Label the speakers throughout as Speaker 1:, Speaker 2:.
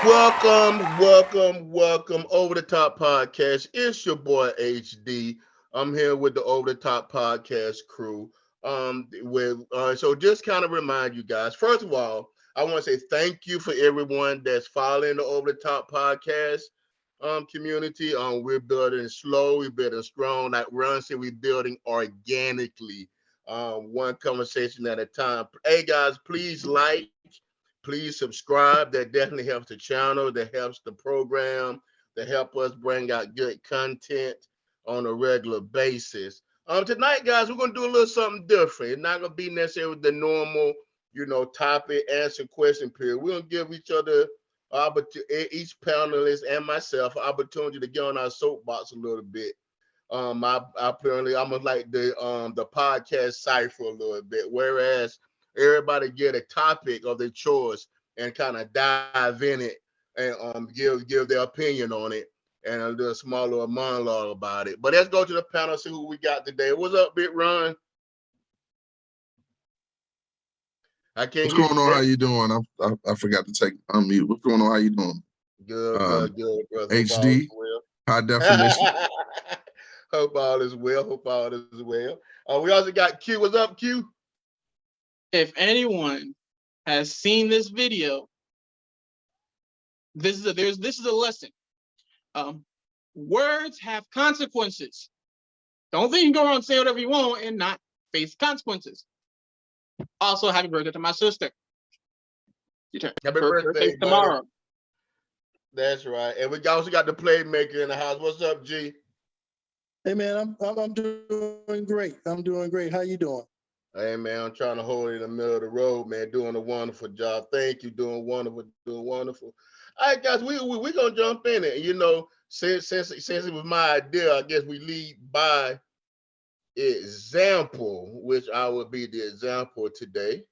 Speaker 1: Welcome. Over the Top Podcast. It's your boy HD. I'm here with the Over the Top Podcast crew. So just kind of remind you guys. First of all, I want to say thank you for everyone that's following the Over the Top Podcast community. We're building slow, we're building strong. Like Ron said, we're building organically. One conversation at a time. Hey guys, please please subscribe. That definitely helps the channel. That helps the program. That help us bring out good content on a regular basis. Tonight, guys, we're gonna do a little something different. It's not gonna be necessarily the normal, topic answer question period. We're gonna give each other each panelist and myself opportunity to get on our soapbox a little bit. I apparently almost like the podcast cipher a little bit, whereas everybody get a topic of their choice and kind of dive in it and give their opinion on it and do a small little monologue about it. But let's go to the panel, see who we got today. What's up, Big Ron? I can't
Speaker 2: What's
Speaker 1: hear
Speaker 2: going
Speaker 1: you.
Speaker 2: on? How you doing? I forgot to take unmute. What's going on? How you doing?
Speaker 1: Good,
Speaker 2: Um,
Speaker 1: good, good, brother. Hope all is
Speaker 2: HD, high definition.
Speaker 1: well. Hope all is well. Hope all is well. We also got Q. What's up, Q?
Speaker 3: If anyone has seen this video, this is a lesson. Words have consequences. Don't think you can go around and say whatever you want and not face consequences. Also, happy birthday to my sister.
Speaker 1: Happy
Speaker 3: Her
Speaker 1: birthday,
Speaker 3: birthday's
Speaker 1: buddy.
Speaker 3: tomorrow.
Speaker 1: That's right. And we also got the playmaker in the house. What's up, G?
Speaker 4: Hey man, I'm doing great. I'm doing great. How you doing?
Speaker 1: Hey man, I'm trying to hold it in the middle of the road, man. Doing a wonderful job. Thank you. Doing wonderful. Doing wonderful. All right, guys, we gonna jump in it. Since it was my idea, I guess we lead by example, which I will be the example today.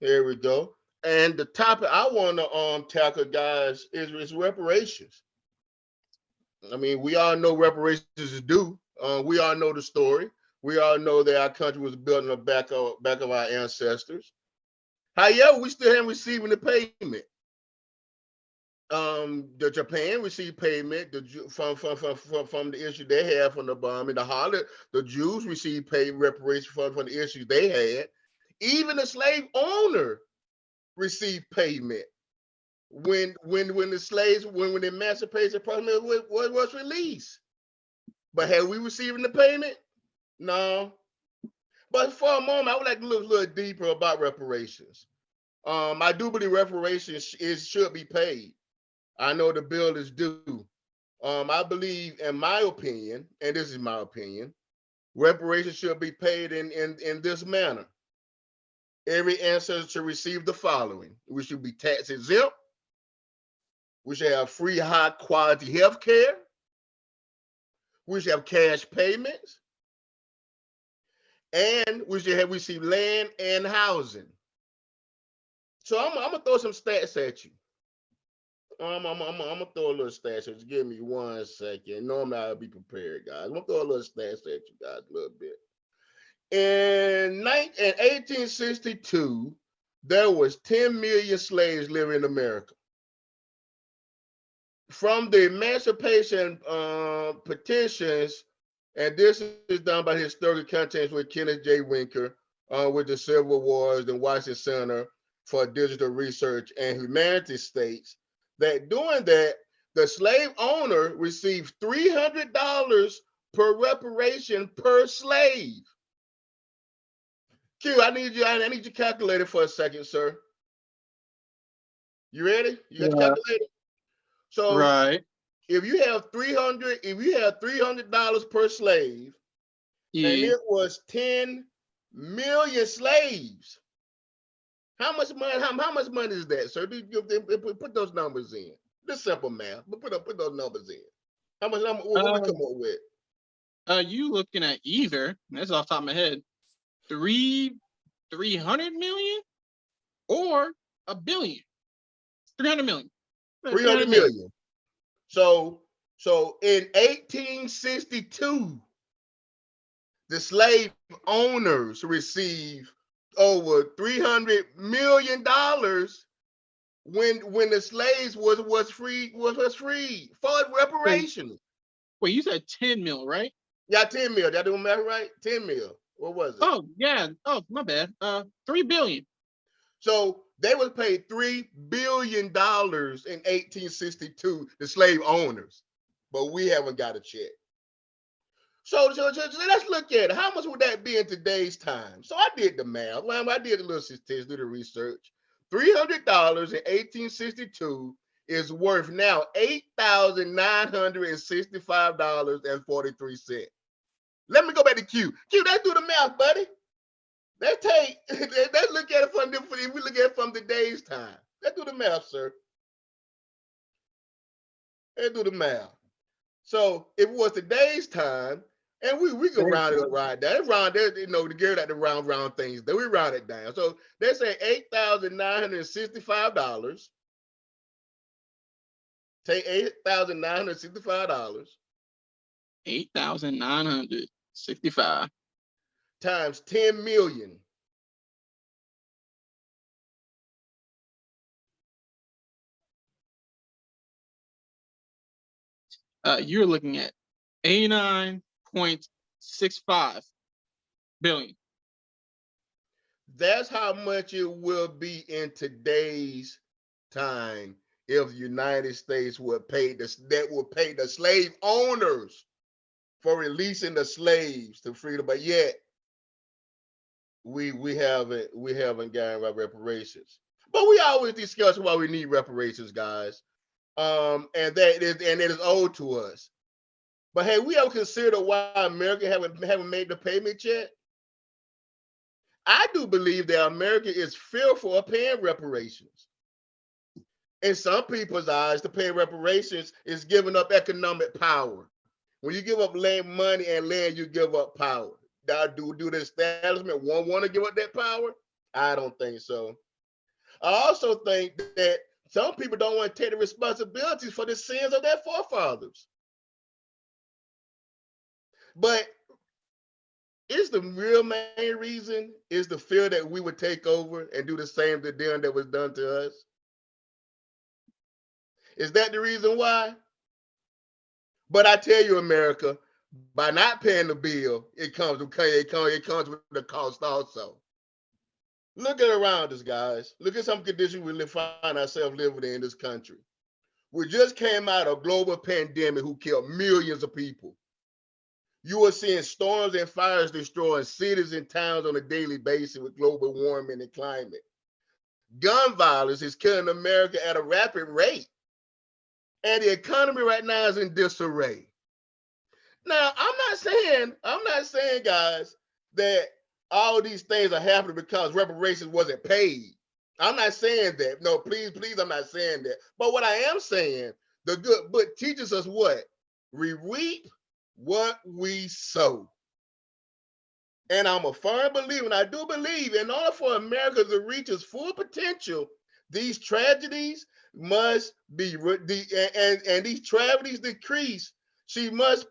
Speaker 1: Here we go. And the topic I want to tackle, guys, is reparations. I mean, we all know reparations is due. We all know the story. We all know that our country was built on the back of our ancestors. However, we still haven't received the payment. The Japan received payment from the issue they had from the bombing. The Jews received reparations from the issues they had. Even the slave owner received payment when the slaves when the emancipation process was released. But have we received the payment? No. But for a moment, I would like to look a little deeper about reparations. I do believe reparations should be paid. I know the bill is due. I believe, in my opinion, and this is my opinion, reparations should be paid in this manner. Every ancestor should receive the following: we should be tax exempt. We should have free, high quality health care. We should have cash payments. And we should have received land and housing. So I'm gonna throw some stats at you. I'm gonna throw a little stats at you. Give me 1 second. Normally I'll be prepared, guys. I'm gonna throw a little stats at you guys a little bit. In 1862, there was 10 million slaves living in America. From the emancipation petitions, and this is done by historical contents with Kenneth J. Winker, with the Civil Wars and Washington Center for Digital Research and Humanities, states that doing that, the slave owner received $300 per reparation per slave. Q, I need you calculator for a second, sir. You ready? You got your calculator? So
Speaker 3: Right.
Speaker 1: if you have $300 per slave, and it was 10 million slaves, how much money is that, sir? Put those numbers in. This simple math, but put those numbers in. How much number what we come up with?
Speaker 3: You looking at either, that's off the top of my head, 300 million or a billion. 300 million.
Speaker 1: 300 million. So in 1862, the slave owners received over $300 million when the slaves was free for reparations.
Speaker 3: Wait, you said 10 mil, right?
Speaker 1: Yeah, 10 mil. Did I do my math right? 10 mil. What was it?
Speaker 3: Oh, yeah. Oh, my bad. 3 billion.
Speaker 1: So they was paid $3 billion in 1862, the slave owners, but we haven't got a check. So let's look at it. How much would that be in today's time? So I did the math. Well, I did a little statistics, do the research. $300 in 1862 is worth now $8,965.43. Let me go back to Q. Q, let's do the math, buddy. Let's look at it from if we look at it from today's time. Let's do the math, sir. Let's do the math. So if it was today's time, and we can round it up right down. Round there, the girl at the round things. Then we round it down. So they say $8,965. Take $8,965.
Speaker 3: 8,965
Speaker 1: times 10 million.
Speaker 3: You're looking at 89.65 billion.
Speaker 1: That's how much it will be in today's time if the United States would pay the slave owners for releasing the slaves to freedom. But yet we haven't gotten our reparations. But we always discuss why we need reparations, guys. And it is owed to us. But hey, we ever consider why America haven't made the payment yet? I do believe that America is fearful of paying reparations. In some people's eyes, to pay reparations is giving up economic power. When you give up land, money, and land, you give up power. Do the establishment want to give up that power? I don't think so. I also think that some people don't want to take the responsibilities for the sins of their forefathers. But is the real main reason is the fear that we would take over and do the same to them that was done to us? Is that the reason why? But I tell you, America, by not paying the bill, it comes with the cost also. Look at around us, guys. Look at some conditions we find ourselves living in this country. We just came out of a global pandemic who killed millions of people. You are seeing storms and fires destroying cities and towns on a daily basis with global warming and climate. Gun violence is killing America at a rapid rate. And the economy right now is in disarray. Now, I'm not saying, guys, that all these things are happening because reparations wasn't paid. I'm not saying that. No, please, I'm not saying that. But what I am saying, the good book teaches us what? We reap what we sow. And I'm a firm believer, and I do believe in order for America to reach its full potential, these tragedies must be, and these tragedies decrease. She must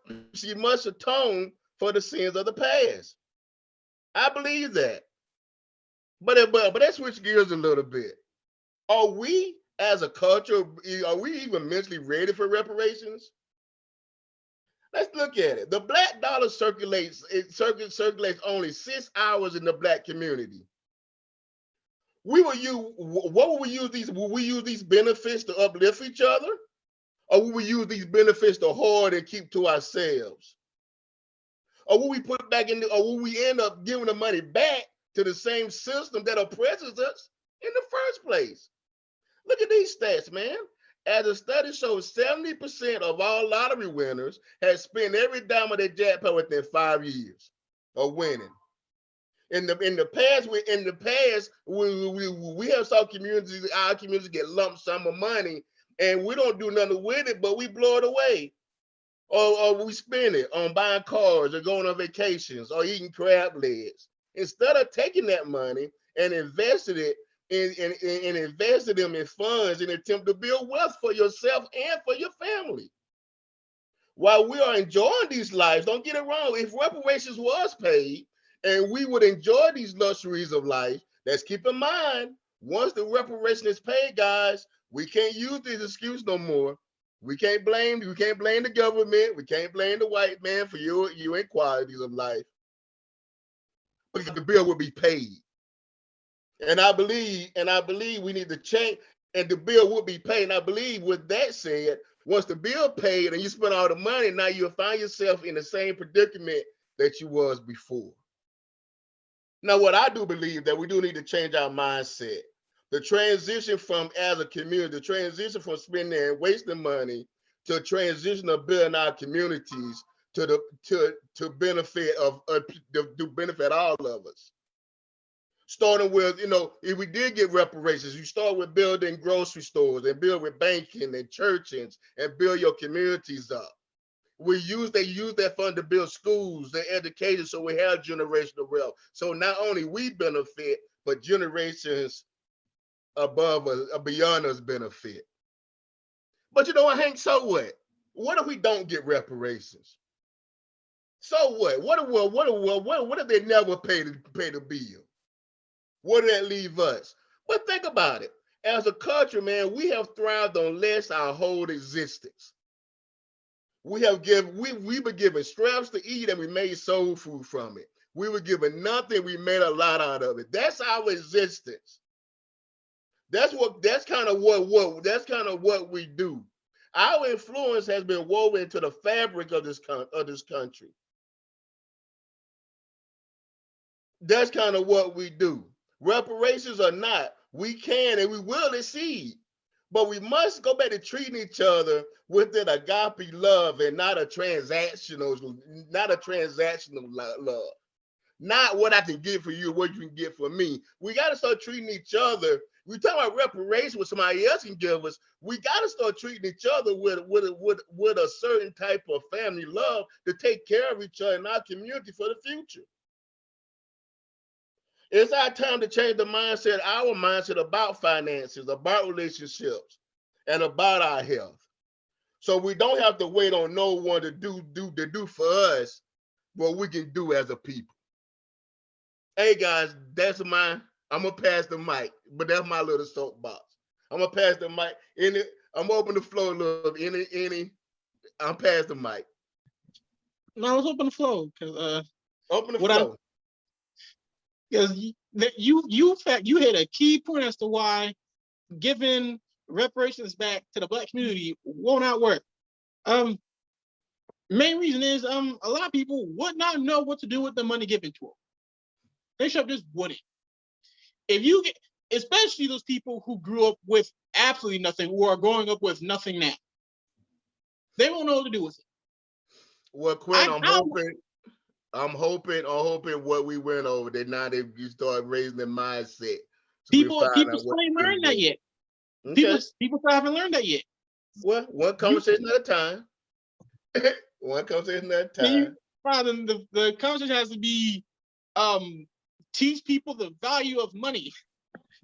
Speaker 1: atone for the sins of the past. I believe that. But let's switch gears a little bit. Are we as a culture, are we even mentally ready for reparations? Let's look at it. The black dollar circulates only 6 hours in the black community. Will we use these benefits to uplift each other? Or will we use these benefits to hoard and keep to ourselves? Or will we put back in, or will we end up giving the money back to the same system that oppresses us in the first place? Look at these stats, man. As a study shows, 70% of all lottery winners have spent every dime of their jackpot within 5 years of winning. In the past, we have some communities, our communities get lump sum of money, and we don't do nothing with it, but we blow it away. Or we spend it on buying cars or going on vacations or eating crab legs. Instead of taking that money and investing it and invested them in funds in an attempt to build wealth for yourself and for your family. While we are enjoying these lives, don't get it wrong, if reparations was paid and we would enjoy these luxuries of life, let's keep in mind, Once the reparation is paid, guys, we can't use this excuse no more. We can't blame the government. We can't blame the white man for your inequalities of life. But the bill will be paid. And I believe we need to change, and the bill will be paid. And I believe with that said, once the bill paid and you spend all the money, now you'll find yourself in the same predicament that you was before. Now, what I do believe that we do need to change our mindset. The transition from as a community, the transition from spending and wasting money to a transition of building our communities to benefit to benefit all of us. Starting with, if we did get reparations, you start with building grocery stores and build with banking and churches and build your communities up. They use that fund to build schools and education, so we have generational wealth. So not only we benefit, but generations above us, beyond us benefit. But you know what, Hank? So what? What if we don't get reparations? So what? What if they never pay the bill? Where did that leave us? But think about it. As a country, man, we have thrived on less our whole existence. We've been given scraps to eat and we made soul food from it. We were given nothing, we made a lot out of it. That's our existence. That's kind of what we do. Our influence has been woven into the fabric of this country. That's kind of what we do. Reparations or not, we can and we will exceed. But we must go back to treating each other with an agape love and not a transactional love. Not what I can get for you, what you can get for me. We got to start treating each other. We talk about reparations, what somebody else can give us. We got to start treating each other with a certain type of family love to take care of each other in our community for the future. It's our time to change our mindset about finances, about relationships, and about our health. So we don't have to wait on no one to do for us what we can do as a people. Hey guys, I'm gonna pass the mic, but that's my little soapbox. I'm gonna pass the mic. I'm gonna open the floor a little. I'm past the mic.
Speaker 3: No, let's open the floor because
Speaker 1: Open the floor.
Speaker 3: Because you hit a key point as to why giving reparations back to the Black community will not work. Main reason is a lot of people would not know what to do with the money given to them. They should just wouldn't. If you get, especially those people who grew up with absolutely nothing, who are growing up with nothing now, they won't know what to do with it.
Speaker 1: Well, Quinn, I'm hoping what we went over that now you start raising the mindset. So
Speaker 3: people still ain't learned that yet. Okay. People still haven't learned that yet.
Speaker 1: Well, one conversation at a time. One conversation at a time.
Speaker 3: The conversation has to be teach people the value of money.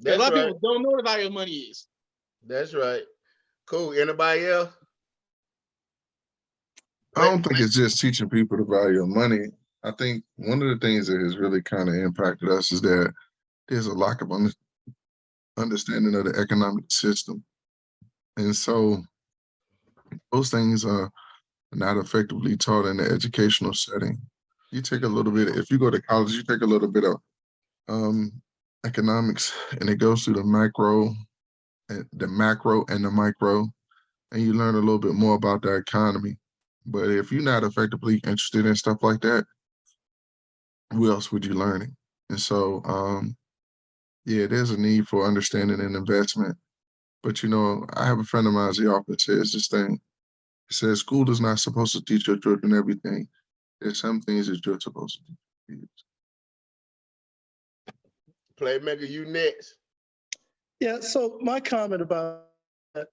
Speaker 3: A lot of people don't know what the value of money is.
Speaker 1: That's right. Cool. Anybody else?
Speaker 2: I don't think it's just teaching people the value of money. I think one of the things that has really kind of impacted us is that there's a lack of understanding of the economic system. And so those things are not effectively taught in the educational setting. You take a little bit, if you go to college, you take a little bit of economics, and it goes through the macro and the micro, and you learn a little bit more about the economy. But if you're not effectively interested in stuff like that, who else would you learn? And so, there's a need for understanding and investment. But, I have a friend of mine, he often says this thing. He says, school is not supposed to teach your children everything. There's some things that you're supposed to teach.
Speaker 1: Playmaker, you next.
Speaker 4: Yeah, so my comment about that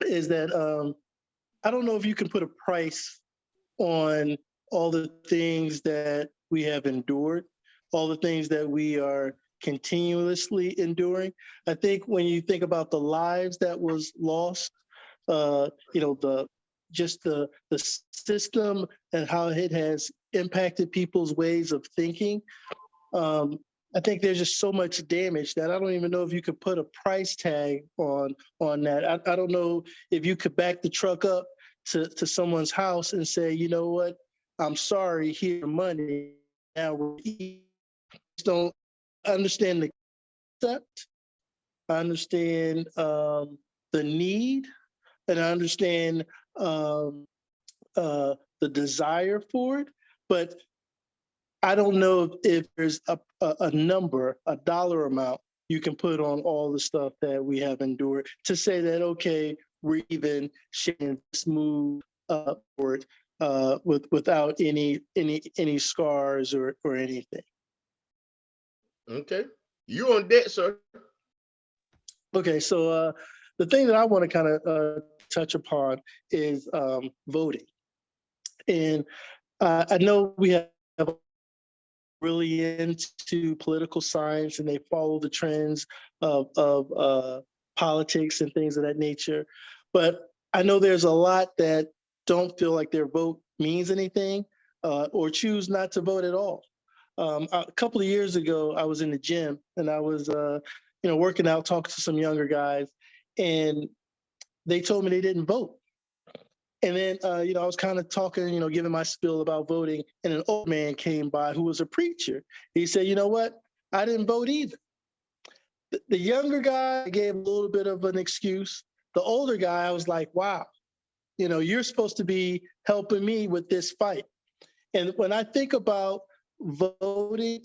Speaker 4: is that I don't know if you can put a price on all the things that we have endured, all the things that we are continuously enduring. I think when you think about the lives that was lost, the system and how it has impacted people's ways of thinking, I think there's just so much damage that I don't even know if you could put a price tag on that. I don't know if you could back the truck up to someone's house and say, you know what, I'm sorry, here's your money. Now we're eating. Just don't understand the concept. I understand the need, and I understand the desire for it, but I don't know if there's a number, a dollar amount you can put on all the stuff that we have endured to say that, okay, we're even sharing this move upward without any scars or anything.
Speaker 1: Okay. You on deck, sir.
Speaker 4: Okay, so the thing that I want to kind of touch upon is voting. And I know we have really into political science and they follow the trends of politics and things of that nature. But I know there's a lot that don't feel like their vote means anything or choose not to vote at all. A couple of years ago, I was in the gym and I was, working out, talking to some younger guys, and they told me they didn't vote. And then, I was kind of talking, giving my spiel about voting, and an old man came by who was a preacher. He said, you know what? I didn't vote either. The younger guy gave a little bit of an excuse. The older guy, I was like, wow, you're supposed to be helping me with this fight. And when I think about voting,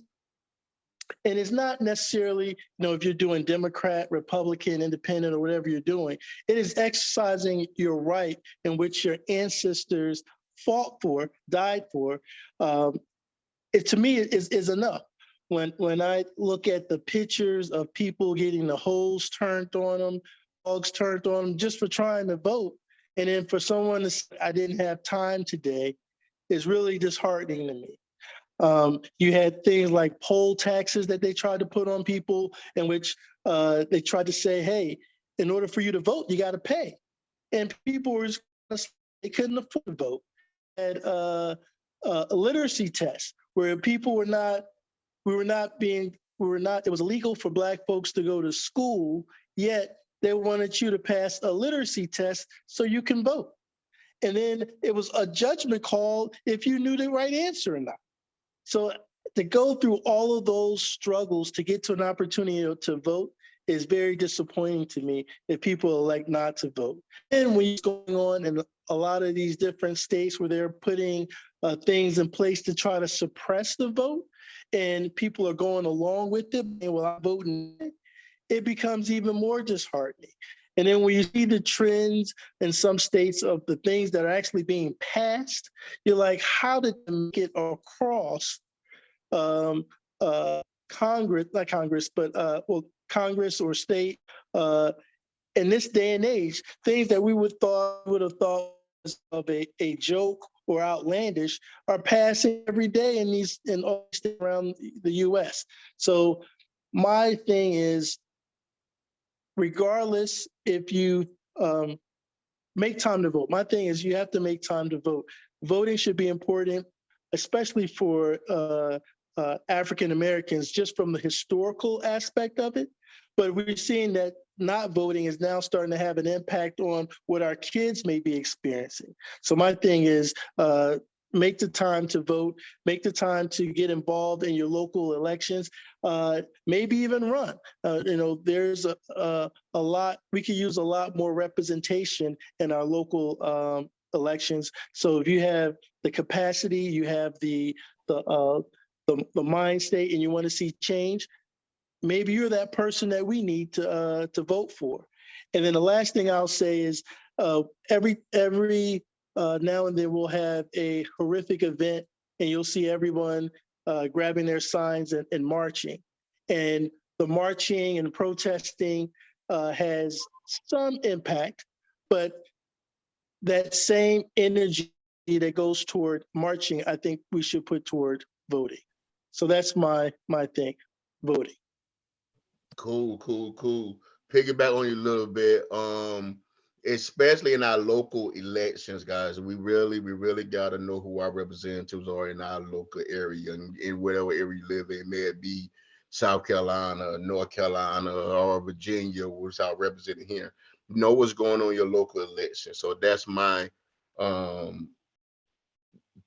Speaker 4: and it's not necessarily, if you're doing Democrat, Republican, Independent, or whatever you're doing, it is exercising your right in which your ancestors fought for, died for. It to me is enough. When I look at the pictures of people getting the hose turned on them, dogs turned on them just for trying to vote, and then for someone to say, I didn't have time today, is really disheartening to me. You had things like poll taxes that they tried to put on people, in which they tried to say, hey, in order for you to vote, you got to pay. And people were they couldn't afford to vote. Had a literacy test where people were not, it was illegal for Black folks to go to school, yet they wanted you to pass a literacy test so you can vote. And then it was a judgment call if you knew the right answer or not. So to go through all of those struggles to get to an opportunity to vote is very disappointing to me if people elect not to vote. And when it's going on in a lot of these different states where they're putting things in place to try to suppress the vote, and people are going along with it, and well, I'm voting, it becomes even more disheartening. And then when you see the trends in some states of the things that are actually being passed, you're like, how did they make it across Congress, not Congress, but Congress or state in this day and age, things that we would have thought was of a joke or outlandish are passing every day in all states around the US. So my thing is, regardless if you make time to vote. My thing is you have to make time to vote. Voting should be important, especially for African Americans, just from the historical aspect of it. But we're seeing that not voting is now starting to have an impact on what our kids may be experiencing. So my thing is make the time to vote, make the time to get involved in your local elections, maybe even run. There's a lot, we could use a lot more representation in our local elections. So if you have the capacity, you have the mind state, and you want to see change, maybe you're that person that we need to vote for. And then the last thing I'll say is every now and then we'll have a horrific event, and you'll see everyone grabbing their signs and marching. And the marching and protesting has some impact, but that same energy that goes toward marching, I think we should put toward voting. So that's my thing, voting.
Speaker 1: Cool. Piggyback on you a little bit. Especially in our local elections, guys, we really got to know who our representatives are in our local area, and in whatever area you live in. May it be South Carolina, North Carolina, or Virginia, was out represented here. Know what's going on in your local election. So that's my um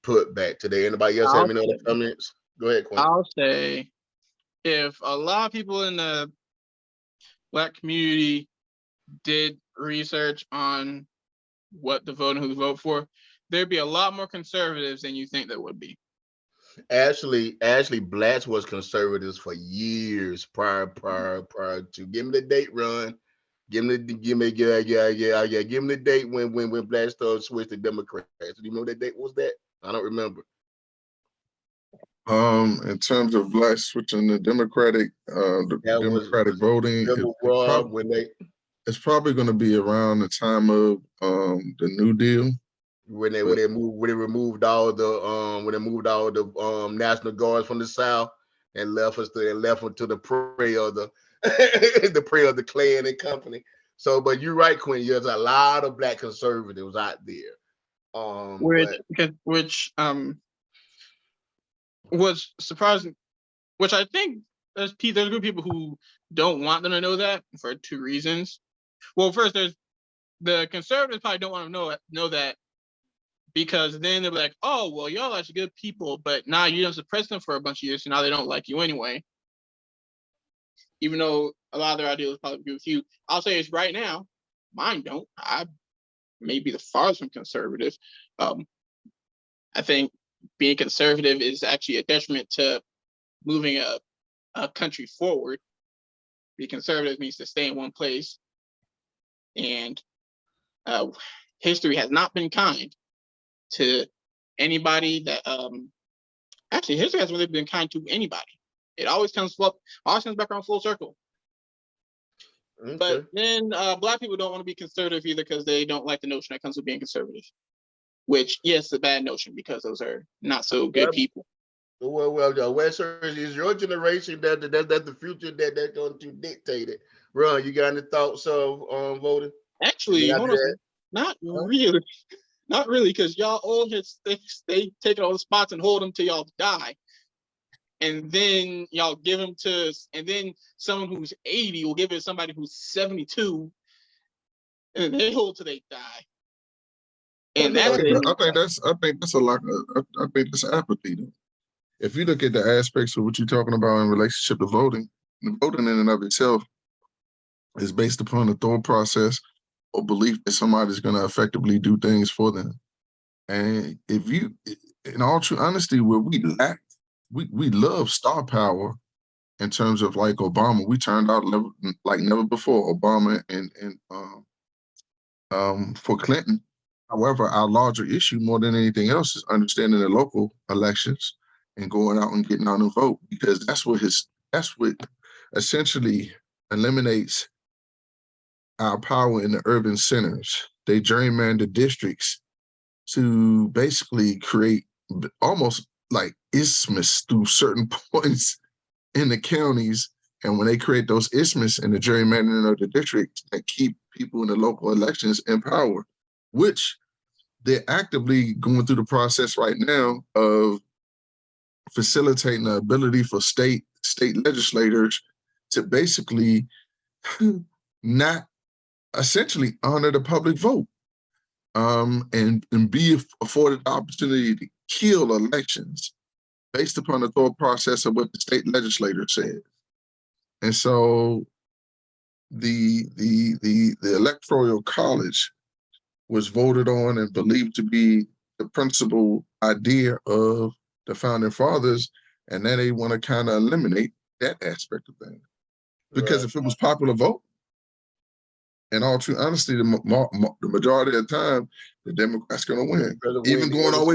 Speaker 1: put back today. Anybody else have
Speaker 3: I'll
Speaker 1: any other
Speaker 3: say,
Speaker 1: comments? Go ahead, Quinn.
Speaker 3: I'll say if a lot of people in the Black community did research on what to vote and who to vote for, there'd be a lot more conservatives than you think there would be.
Speaker 1: Actually, blacks was conservatives for years prior to. Give me the date, run. Give me the date when blacks started switch to Democrats. Do you remember that date? What was that? I don't remember.
Speaker 2: In terms of blacks switching to Democratic, the
Speaker 1: That
Speaker 2: Democratic
Speaker 1: was
Speaker 2: voting,
Speaker 1: Civil War when they
Speaker 2: it's probably going to be around the time of the New Deal.
Speaker 1: when they removed all the National Guards from the South and left them to the prey of the the prey of the Klan and company. So, but you're right, Quinn. There's a lot of black conservatives out there.
Speaker 3: Which was surprising. Which I think there's a group of people who don't want them to know that for two reasons. Well, first, there's the conservatives probably don't want to know that because then they'll be like, oh, well, y'all are good people, but now you don't suppress them for a bunch of years, so now they don't like you anyway. Even though a lot of their ideas probably agree with you. I'll say it's right now, mine don't. I may be the farthest from conservative. I think being conservative is actually a detriment to moving a country forward. Being conservative means to stay in one place. And history has not been kind to anybody that actually history hasn't really been kind to anybody. It always comes back around full circle. Okay. But then black people don't want to be conservative either because they don't like the notion that comes with being conservative. Which, yes, a bad notion because those are not so good people.
Speaker 1: Well, Western is your generation that's the future that's going to dictate it. Ron, you got any thoughts of voting?
Speaker 3: Actually, hold on, not really, because y'all all they take all the spots and hold them till y'all die, and then y'all give them and then someone who's 80 will give it to somebody who's 72, and they hold till they die. And
Speaker 2: I think that's a lot. I think that's apathy. Though. If you look at the aspects of what you're talking about in relationship to voting, the voting in and of itself is based upon the thought process or belief that somebody's going to effectively do things for them. And if you, in all true honesty, where we lack, we love star power in terms of like Obama. We turned out like never before, Obama and for Clinton. However, our larger issue more than anything else is understanding the local elections and going out and getting out and vote, because that's what essentially eliminates our power in the urban centers. They gerrymander districts to basically create almost like isthmus through certain points in the counties. And when they create those isthmus in the gerrymandering of the districts, that keep people in the local elections in power, which they're actively going through the process right now of facilitating the ability for state legislators to basically not essentially honor the public vote, and be afforded the opportunity to kill elections based upon the thought process of what the state legislator said. And so the electoral college was voted on and believed to be the principal idea of the founding fathers, and then they want to kind of eliminate that aspect of things. Because if it was popular vote, in all true honesty, the majority of the time, the Democrats going to win. Even going all the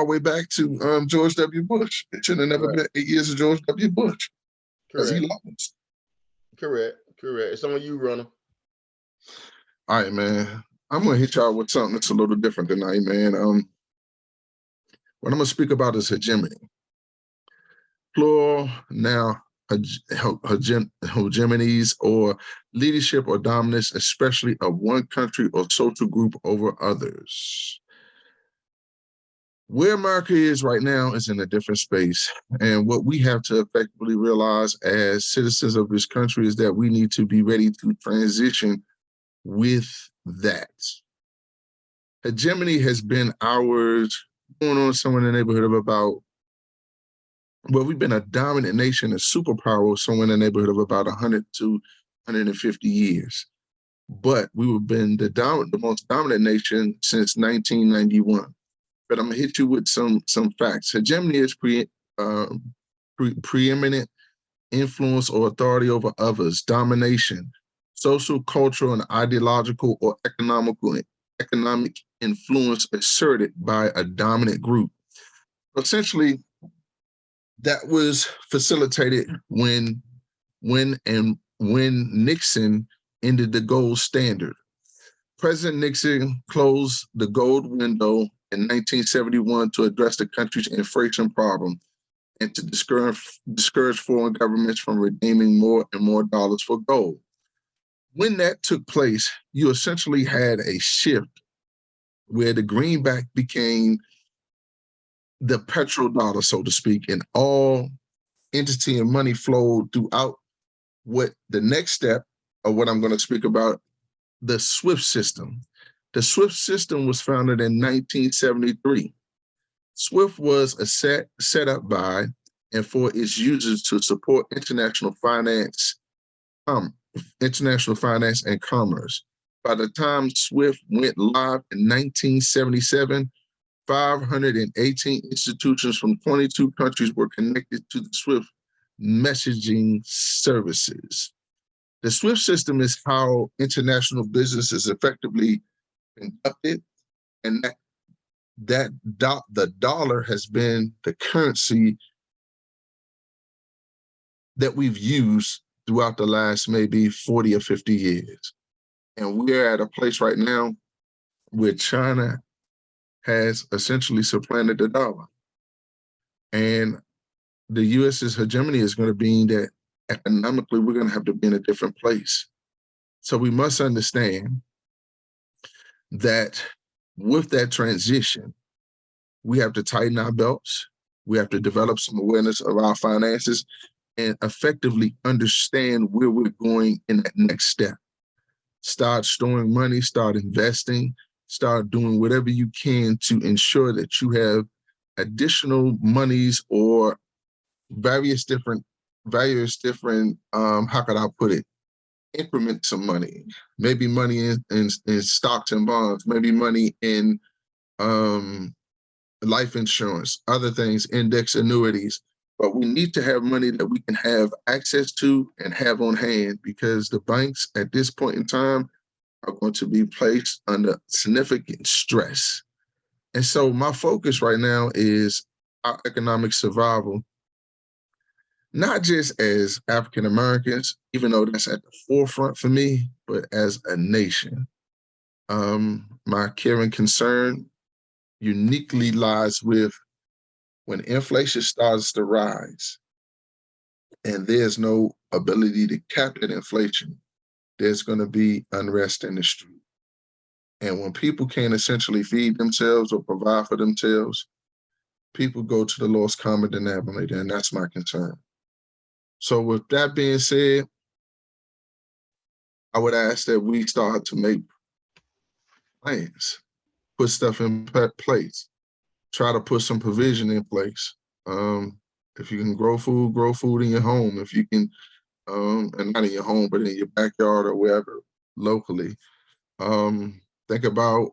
Speaker 2: way back to George W. Bush. It should have never been 8 years of George W. Bush because he lost.
Speaker 1: Correct. Some of you, Runner.
Speaker 2: All right, man. I'm gonna hit y'all with something that's a little different tonight, man. What I'm gonna speak about is hegemony. Plural now hegemonies or leadership or dominance, especially of one country or social group over others. Where America is right now is in a different space. And what we have to effectively realize as citizens of this country is that we need to be ready to transition with that. Hegemony has been ours going on somewhere in the neighborhood of about, well, we've been a dominant nation, a superpower somewhere in the neighborhood of about 100 to 150 years. But we've been the most dominant nation since 1991. But I'm gonna hit you with some facts. Hegemony is preeminent influence or authority over others, domination, social, cultural, and ideological or economic influence exerted by a dominant group. Essentially, that was facilitated when Nixon ended the gold standard. President Nixon closed the gold window in 1971 to address the country's inflation problem and to discourage foreign governments from redeeming more and more dollars for gold. When that took place, you essentially had a shift where the greenback became the petrodollar, so to speak, and all entity and money flowed throughout what the next step of what I'm going to speak about, the SWIFT system. The SWIFT system was founded in 1973. SWIFT was set up by and for its users to support international finance and commerce. By the time SWIFT went live in 1977, 518 institutions from 22 countries were connected to the SWIFT messaging services. The SWIFT system is how international business is effectively conducted, and the dollar has been the currency that we've used throughout the last maybe 40 or 50 years. And we're at a place right now where China has essentially supplanted the dollar. And the US's hegemony is going to be that economically we're going to have to be in a different place. So we must understand that with that transition, we have to tighten our belts. We have to develop some awareness of our finances and effectively understand where we're going in that next step. Start storing money, start investing, start doing whatever you can to ensure that you have additional monies or various different, how could I put it, increments of money, maybe money in stocks and bonds, maybe money in life insurance, other things, index annuities. But we need to have money that we can have access to and have on hand, because the banks at this point in time are going to be placed under significant stress. And so my focus right now is our economic survival, not just as African Americans, even though that's at the forefront for me, but as a nation. My care and concern uniquely lies with when inflation starts to rise and there's no ability to cap that inflation, there's going to be unrest in the street. And when people can't essentially feed themselves or provide for themselves, people go to the lowest common denominator, and that's my concern. So with that being said, I would ask that we start to make plans, put stuff in place, try to put some provision in place. If you can grow food in your home. If you can, and not in your home, but in your backyard or wherever locally. Think about,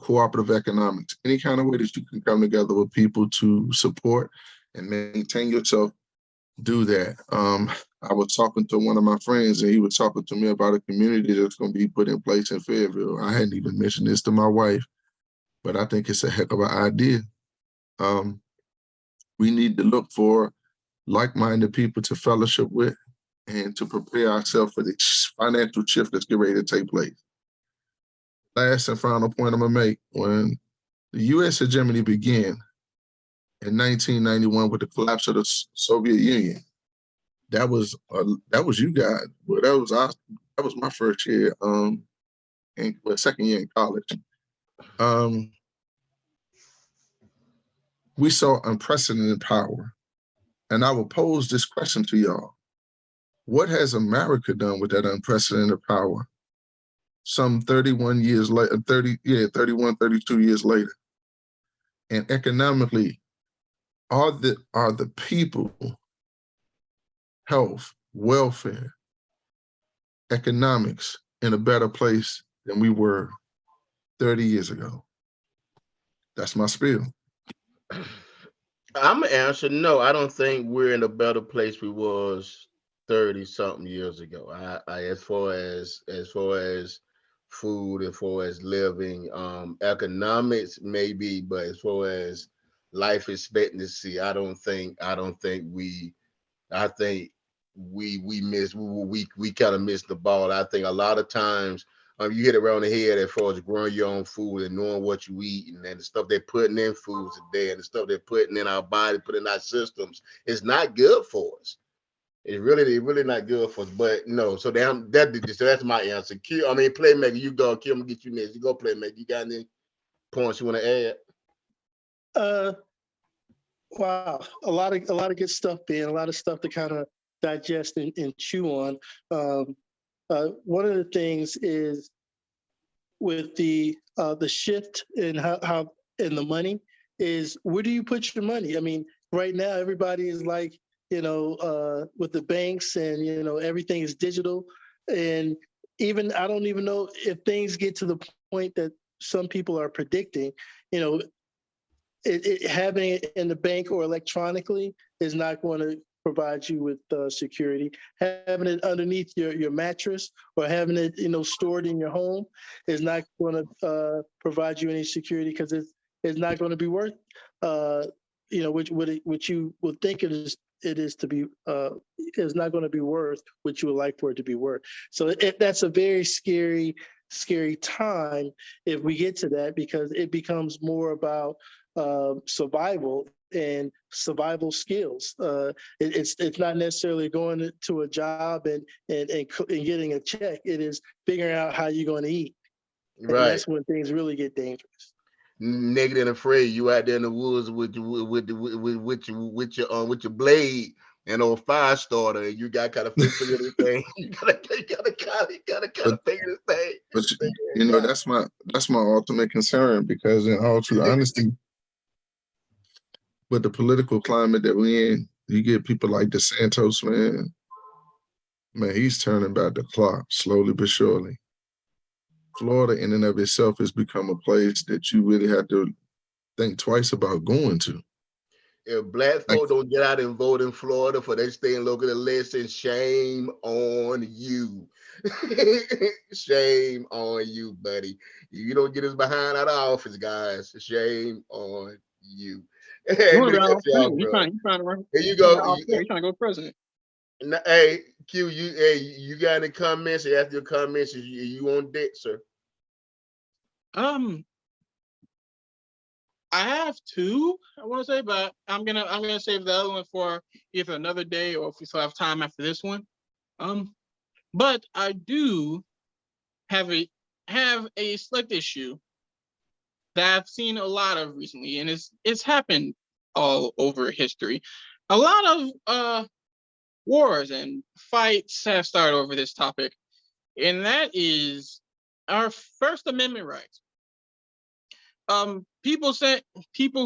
Speaker 2: cooperative economics, any kind of way that you can come together with people to support and maintain yourself, do that. I was talking to one of my friends and he was talking to me about a community that's going to be put in place in Fayetteville. I hadn't even mentioned this to my wife, but I think it's a heck of an idea. We need to look for like-minded people to fellowship with and to prepare ourselves for the financial shift that's getting ready to take place. Last and final point I'm gonna make: when the U.S. hegemony began in 1991 with the collapse of the Soviet Union, that was you guys. Well, that was my first year, second year in college. we saw unprecedented power. And I will pose this question to y'all. What has America done with that unprecedented power? Some 31 years later, 31, 32 years later. And economically, are the people, health, welfare, economics in a better place than we were 30 years ago? That's my spiel.
Speaker 1: I'm gonna answer no. I don't think we're in a better place we was 30 something years ago. As far as food, as far as living, economics maybe, but as far as life expectancy, I don't think I think we kind of missed the ball. I think a lot of times you hit it around the head as far as growing your own food and knowing what you eat and then the stuff they're putting in foods today and the stuff they're putting in our body, putting in our systems. It's not good for us. It's really not good for us. But no, so that's my answer. Q, I mean, playmaker, you go. Q, I'm gonna get you next. You go, playmaker. You got any points you want to add?
Speaker 4: Uh, wow, a lot of good stuff, Ben. A lot of stuff to kind of digest and chew on. Um, One of the things is with the shift in how in the money is where do you put your money? I mean, right now everybody is like, with the banks and everything is digital, and even I don't even know if things get to the point that some people are predicting, you know, having it in the bank or electronically is not going to provide you with security. Having it underneath your mattress or having it stored in your home is not going to provide you any security because it's not going to be worth which you would think it is to be is not going to be worth what you would like for it to be worth. So that's a very scary time if we get to that, because it becomes more about survival and survival skills. It's not necessarily going to a job and getting a check. It is figuring out how you're going to eat, and
Speaker 1: Right.
Speaker 4: that's when things really get dangerous.
Speaker 1: Naked and afraid. You out there in the woods with your blade and on fire starter, and you got kind of figure this thing. You gotta figure this thing.
Speaker 2: But that's my ultimate concern, because in all true honesty, with the political climate that we're in, you get people like DeSantos, man, he's turning back the clock slowly but surely. Florida in and of itself has become a place that you really have to think twice about going to.
Speaker 1: If black
Speaker 2: Like,
Speaker 1: folk don't get out and vote in Florida for they stay and look at the list, and shame on you. Shame on you, buddy. You don't get us behind out of office, guys. Shame on you.
Speaker 3: You
Speaker 1: Hey,
Speaker 3: want to
Speaker 1: look
Speaker 3: be
Speaker 1: at
Speaker 3: out
Speaker 1: y'all,
Speaker 3: too? You
Speaker 1: bro.
Speaker 3: trying? You trying to run?
Speaker 1: Here you
Speaker 3: You
Speaker 1: go.
Speaker 3: trying to go president?
Speaker 1: Hey, Q, you got any comments? After your comments, you on deck, sir?
Speaker 3: Um, I have two, I want to say, but I'm gonna save the other one for either another day or if we still have time after this one. But I do have a select issue that I've seen a lot of recently, and it's happened all over history. A lot of wars and fights have started over this topic, and that is our First Amendment rights. People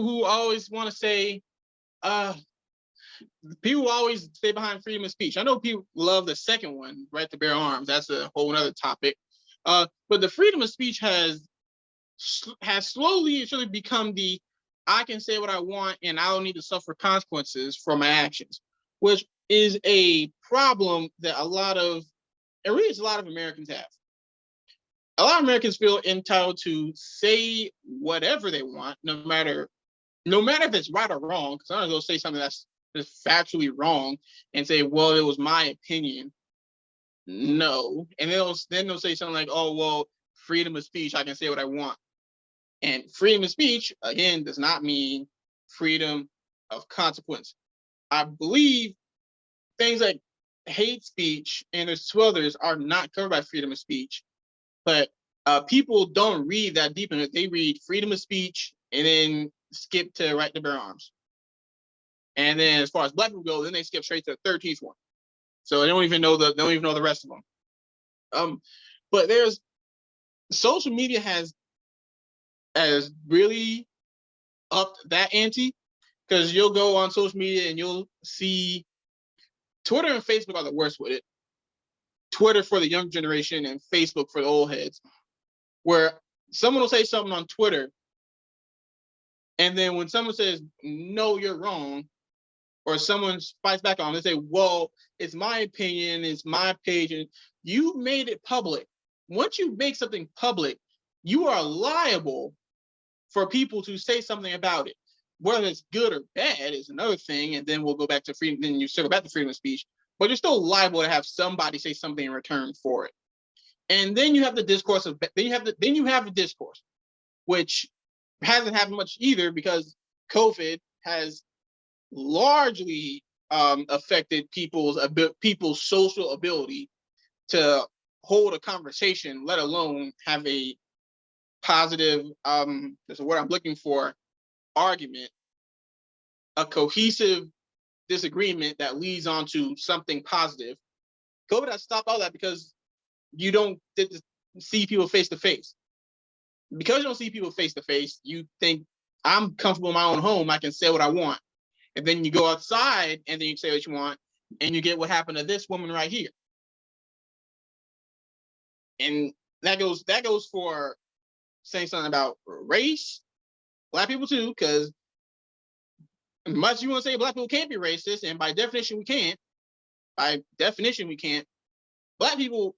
Speaker 3: who always want to say, people always stay behind freedom of speech. I know people love the second one, right to bear arms. That's a whole other topic. But the freedom of speech has slowly actually become the I can say what I want and I don't need to suffer consequences for my actions, which is a problem that a lot of Americans have. A lot of Americans feel entitled to say whatever they want, no matter if it's right or wrong. Because sometimes they'll say something that's factually wrong and say, "Well, it was my opinion." No, and then they'll say something like, "Oh, well, freedom of speech. I can say what I want." And freedom of speech again does not mean freedom of consequence. I believe things like hate speech and there's two others are not covered by freedom of speech. But people don't read that deep in it. They read freedom of speech and then skip to right to bear arms. And then as far as black people go, then they skip straight to the 13th one. So they don't even know the rest of them. But there's social media has really upped that ante, because you'll go on social media and you'll see Twitter and Facebook are the worst with it. Twitter for the young generation and Facebook for the old heads, where someone will say something on Twitter, and then when someone says, no, you're wrong, or someone fights back on them, they say, well, it's my opinion, it's my page, and you made it public. Once you make something public, you are liable for people to say something about it. Whether it's good or bad is another thing, and then we'll go back to freedom, then you circle back to freedom of speech, but you're still liable to have somebody say something in return for it. And then you have the discourse of, then you have the discourse, which hasn't happened much either, because COVID has largely affected people's social ability to hold a conversation, let alone have a positive, there's a word I'm looking for, argument, a cohesive disagreement that leads on to something positive. COVID has stopped all that because you don't get to see people face to face. Because you don't see people face to face, you think, I'm comfortable in my own home, I can say what I want. And then you go outside and then you say what you want, and you get what happened to this woman right here. And that goes for saying something about race, black people too, because as much as you want to say black people can't be racist, and by definition we can't, black people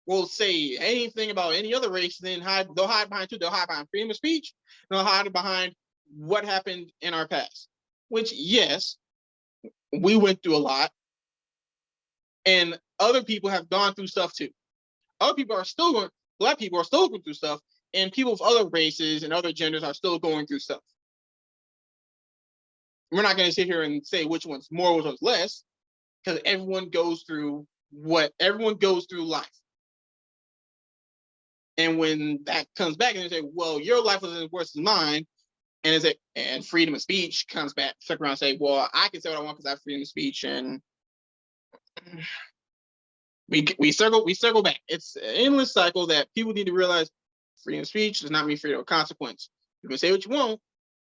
Speaker 3: will say anything about any other race, then they'll hide behind freedom of speech, and they'll hide behind what happened in our past. Which, yes, we went through a lot, and other people have gone through stuff too. Black people are still going through stuff, and people of other races and other genders are still going through stuff. We're not going to sit here and say which one's more, which one's less, because everyone goes through life. And when that comes back and they say, well, your life was worse than mine, and freedom of speech comes back, circle around and say, well, I can say what I want because I have freedom of speech, and we circle back. It's an endless cycle that people need to realize. Freedom of speech does not mean freedom of consequence. You can say what you want,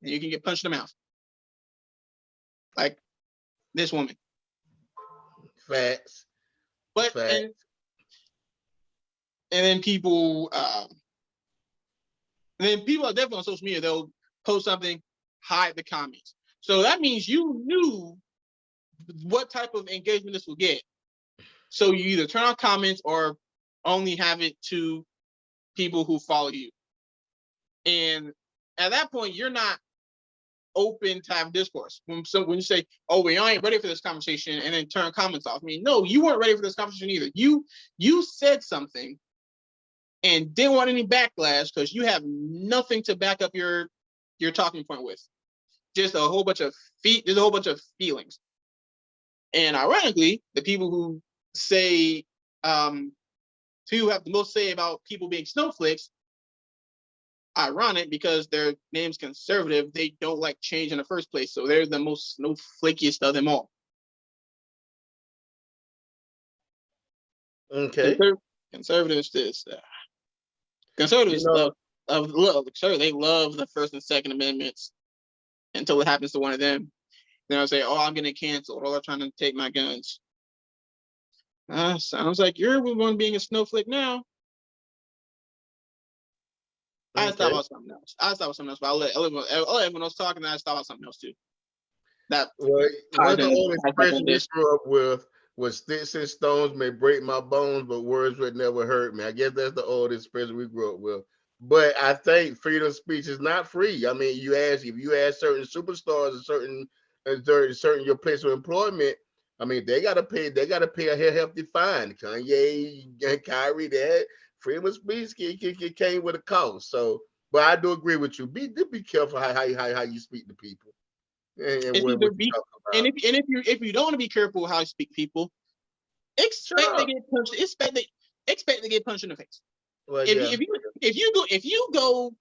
Speaker 3: and you can get punched in the mouth, like this woman.
Speaker 1: Facts.
Speaker 3: But
Speaker 1: Facts.
Speaker 3: and then people are definitely on social media. They'll post something, hide the comments. So that means you knew what type of engagement this will get. So you either turn on comments or only have it to people who follow you. And at that point, you're not open to have discourse. When you say, oh, we ain't ready for this conversation, and then turn comments off. I mean, no, you weren't ready for this conversation either. You said something and didn't want any backlash because you have nothing to back up your talking point with. Just a whole bunch of feelings. And ironically, the people who say who have the most say about people being snowflakes, ironic because their name's conservative, they don't like change in the first place, so they're the most snowflakiest of them all.
Speaker 1: Okay.
Speaker 3: Conservatives love they love the First and Second Amendments until it happens to one of them. Then I'll say, oh, I'm getting canceled, or they're trying to take my guns. Sounds like you're the one being a snowflake now. I thought about something else. But I'll let everyone else talk, and I thought about something else too. One
Speaker 1: of the old expressions we grew up with was sticks and stones may break my bones, but words would never hurt me. I guess that's the old expression we grew up with. But I think freedom of speech is not free. I mean, if you ask certain superstars and certain your place of employment, I mean, they gotta pay a hefty fine. Kanye and Kyrie, that freedom of speech came with a cost. So, but I do agree with you. Be careful how you speak to people. And
Speaker 3: if you don't want to be careful how you speak to people, expect to get punched. Expect to get punched in the face. Well, if you go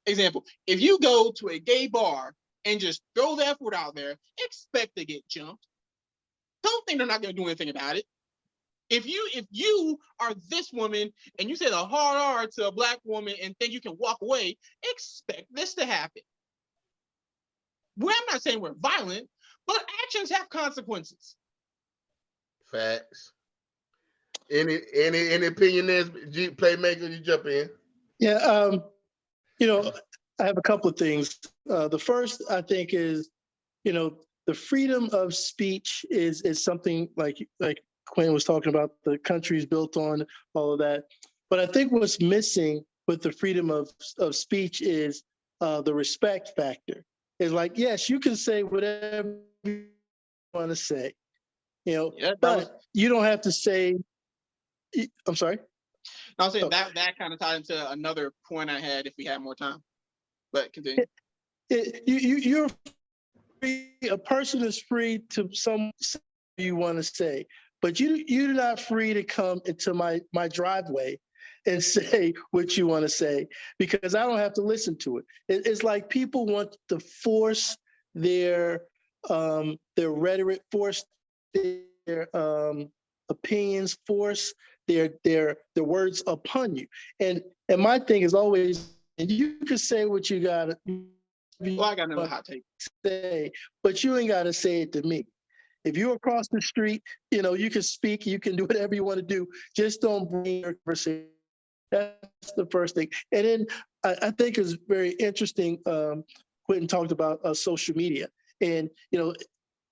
Speaker 3: Example, if you go to a gay bar and just throw the F word out there, expect to get jumped. Don't think they're not going to do anything about it. If you are this woman and you say the hard R to a black woman and think you can walk away, expect this to happen. Well, I'm not saying we're violent, but actions have consequences.
Speaker 1: Facts. Any opinion there, Playmaker? You jump in.
Speaker 4: Yeah, I have a couple of things. The first, I think, is the freedom of speech is something like Quinn was talking about. The country is built on all of that, but I think what's missing with the freedom of speech is the respect factor. It's like, yes, you can say whatever you want to say, but you don't have to say. I'm sorry.
Speaker 3: I was saying that kind of ties into another point I had if we had more time. But continue.
Speaker 4: You're free, a person is free to some you want to say, but you're not free to come into my driveway and say what you want to say, because I don't have to listen to it. It's like people want to force their rhetoric, force their opinions, force their words upon you. And my thing is always, and you can say what you got to
Speaker 3: Well, I got another hot take.
Speaker 4: say, but you ain't got to say it to me. If you're across the street, you can speak, you can do whatever you want to do. Just don't bring your conversation. That's the first thing. And then I think it's very interesting. Quentin talked about social media, and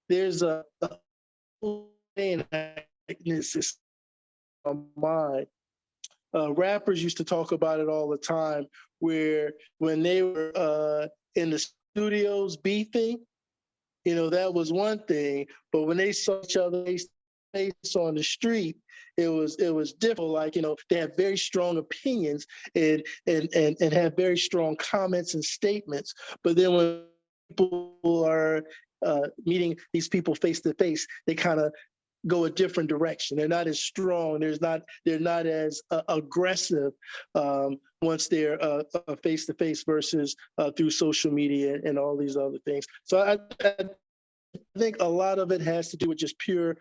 Speaker 4: there's a saying this on mind. Rappers used to talk about it all the time, where when they were in the studios beefing, that was one thing. But when they saw each other face on the street, it was different. Like, they have very strong opinions and have very strong comments and statements. But then when people are meeting these people face to face, they kind of go a different direction. They're not as strong. They're not as aggressive once they're face to face versus through social media and all these other things. So I think a lot of it has to do with just pure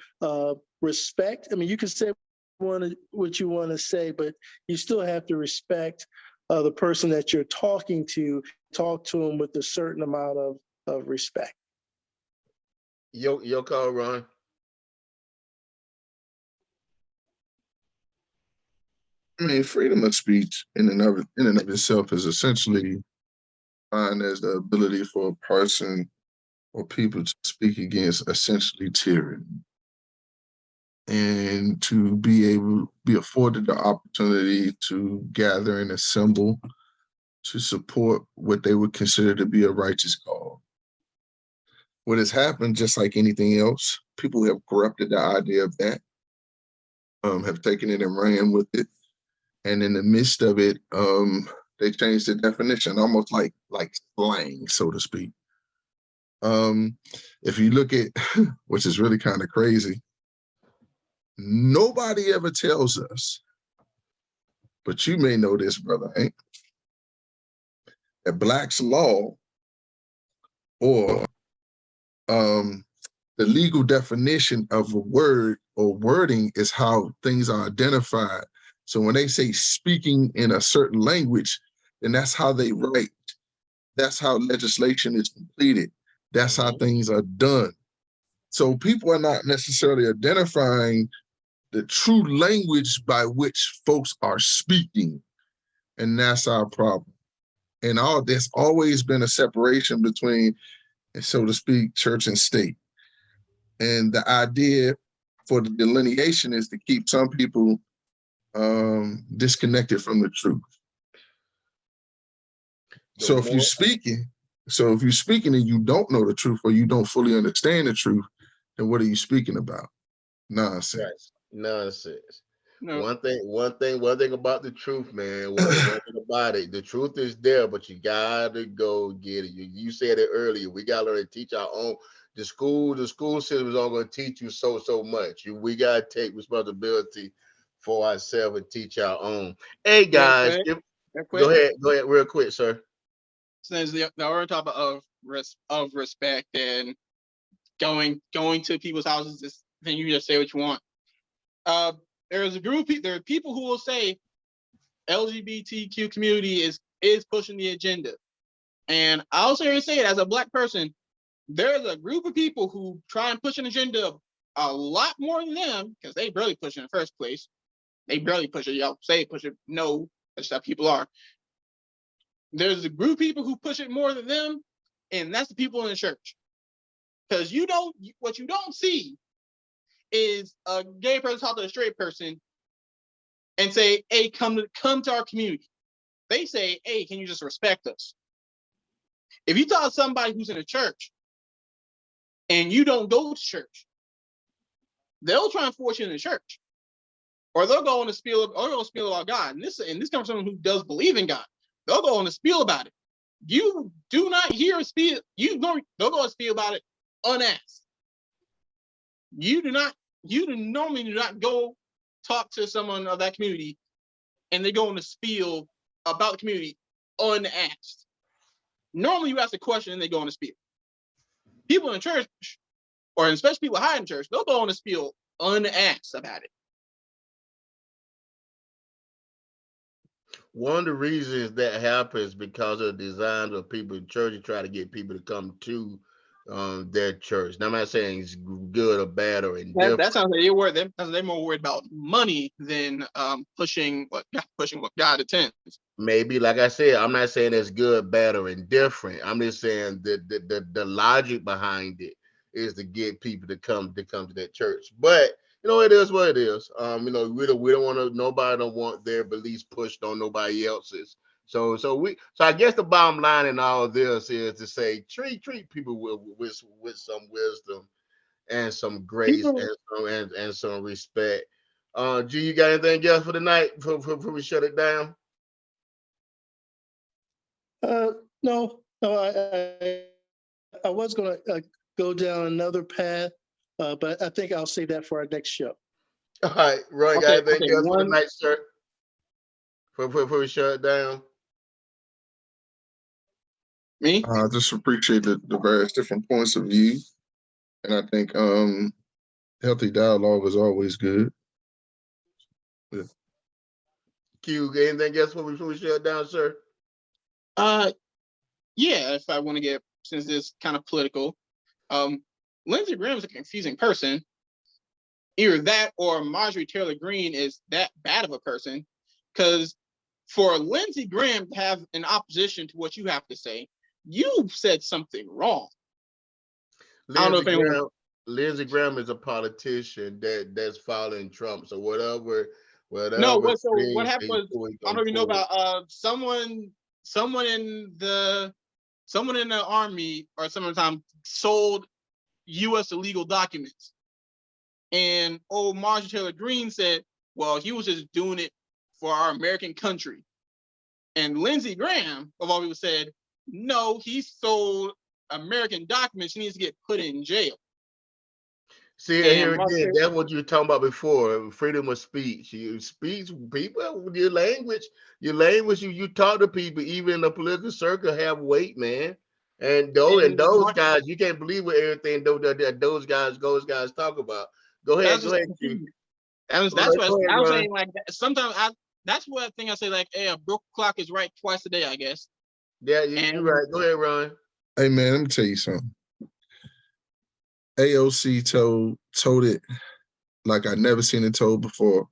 Speaker 4: respect. I mean, you can say what you want to say, but you still have to respect the person that you're talking to. Talk to them with a certain amount of respect.
Speaker 1: Your call, Ron.
Speaker 2: I mean, freedom of speech in and of itself is essentially defined as the ability for a person or people to speak against essentially tyranny, and to be afforded the opportunity to gather and assemble to support what they would consider to be a righteous cause. What has happened, just like anything else, people have corrupted the idea of that, have taken it and ran with it. And in the midst of it, they changed the definition, almost like slang, so to speak. If you look at, which is really kind of crazy, nobody ever tells us, but you may know this, brother Hank, that Black's law, or the legal definition of a word or wording, is how things are identified. So when they say speaking in a certain language, then that's how they write. That's how legislation is completed. That's how things are done. So people are not necessarily identifying the true language by which folks are speaking. And that's our problem. And there's always been a separation between, so to speak, church and state. And the idea for the delineation is to keep some people disconnected from the truth. So if you're speaking and you don't know the truth, or you don't fully understand the truth, then what are you speaking about? Nonsense.
Speaker 1: Right. Nonsense.
Speaker 3: No.
Speaker 1: One thing about the truth, man. One thing about it, the truth is there, but you gotta go get it. You said it earlier. We gotta learn to teach our own. The school system is all going to teach you so much. We gotta take responsibility for ourselves and teach our own. Hey guys, go ahead, real quick, sir.
Speaker 3: since the on top of respect and going to people's houses, then you just say what you want. There's a group of people. There are people who will say LGBTQ community is pushing the agenda, and I'll say it as a Black person. There's a group of people who try and push an agenda a lot more than them because they barely push it in the first place. They barely push it. Y'all say push it. No, that's how people are. There's a group of people who push it more than them, and that's the people in the church. Because what you don't see is a gay person talk to a straight person and say, "Hey, come to our community." They say, "Hey, can you just respect us?" If you talk to somebody who's in a church and you don't go to church, they'll try and force you in the church, or they'll go on a spiel about God. And this comes from someone who does believe in God. They'll go on a spiel about it. You do not hear a spiel. They'll go on a spiel about it unasked. You normally do not go talk to someone of that community and they go on a spiel about the community unasked. Normally you ask a question and they go on a spiel. People in church, or especially people high in church, they'll go on a spiel unasked about it.
Speaker 1: One of the reasons that happens because of the design of people in church to try to get people to come to their church. Now, I'm not saying it's good or bad or indifferent.
Speaker 3: That sounds like they're more worried about money than pushing what God intends.
Speaker 1: Maybe, like I said, I'm not saying it's good, bad, or indifferent. I'm just saying the logic behind it is to get people to come to that church. But it is what it is. We don't want to. Nobody don't want their beliefs pushed on nobody else's. So I guess the bottom line in all of this is to say treat people with some wisdom and some grace and some respect. G, you got anything else for the night before we shut it down?
Speaker 4: No, I was going to go down another path, but I think I'll save that for our next show.
Speaker 1: All right, Roy, got anything else for the night, sir? Before we shut it down?
Speaker 3: Me?
Speaker 2: I just appreciate the various different points of view. And I think healthy dialogue is always good. Yeah.
Speaker 1: Q, anything else before we shut it down, sir?
Speaker 3: Yeah, if I want to get, since it's kind of political, Lindsey Graham is a confusing person. Either that or Marjorie Taylor Greene is that bad of a person. Because for Lindsey Graham to have an opposition to what you have to say, you've said something wrong.
Speaker 1: Lindsey Graham is a politician that's following Trump. So whatever.
Speaker 3: No, what happened was, I don't even know about someone in the army or sometime sold U.S. illegal documents, and Marjorie Taylor Greene said, well, he was just doing it for our American country, and Lindsey Graham of all people said, no, he sold American documents. He needs to get put in jail.
Speaker 1: See, here again, that's what you were talking about before. Freedom of speech. You speak people, your language, you talk to people, even in the political circle, have weight, man. And those guys, you can't believe what everything those guys talk about. Go ahead, Q.
Speaker 3: That's what I'm saying. Like sometimes that's what thing I say. Like, hey, a broke clock is right twice a day, I guess.
Speaker 1: Yeah, you're right. Go ahead, Ron.
Speaker 2: Hey man, let me tell you something. AOC told it like I never seen it told before.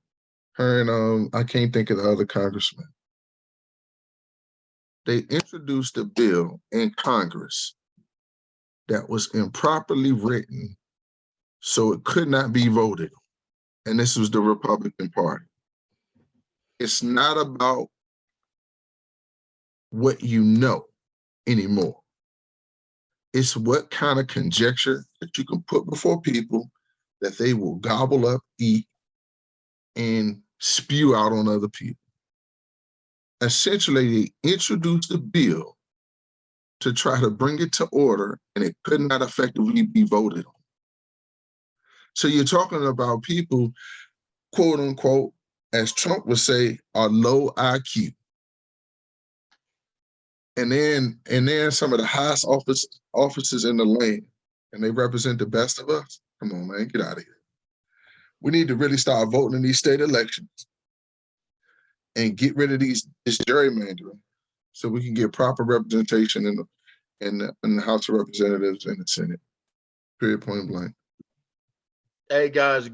Speaker 2: Her and I can't think of the other congressman. They introduced a bill in Congress that was improperly written, so it could not be voted on. And this was the Republican Party. It's not about what you know anymore. It's what kind of conjecture that you can put before people that they will gobble up, eat, and spew out on other people. Essentially, they introduced a bill to try to bring it to order, and it could not effectively be voted on. So you're talking about people, quote unquote, as Trump would say, are low IQ. and then some of the highest offices in the land, and they represent the best of us. Come on, man, get out of here. We need to really start voting in these state elections and get rid of this gerrymandering, so we can get proper representation in the House of Representatives and the Senate. Period. Point blank.
Speaker 1: Hey guys,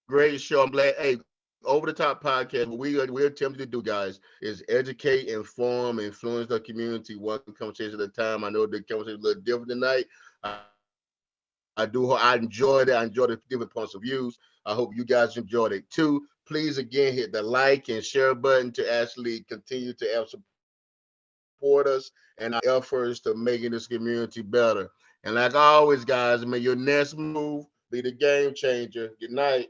Speaker 1: great show. I'm glad. Hey, Over the Top podcast. What we're attempting to do, guys, is educate, inform, influence the community one conversation at a time. I know the conversation is a little different tonight. I enjoyed it. I enjoyed the different points of views. I hope you guys enjoyed it too. Please again hit the like and share button to actually continue to help support us and our efforts to making this community better. And like always, guys, may your next move be the game changer. Good night.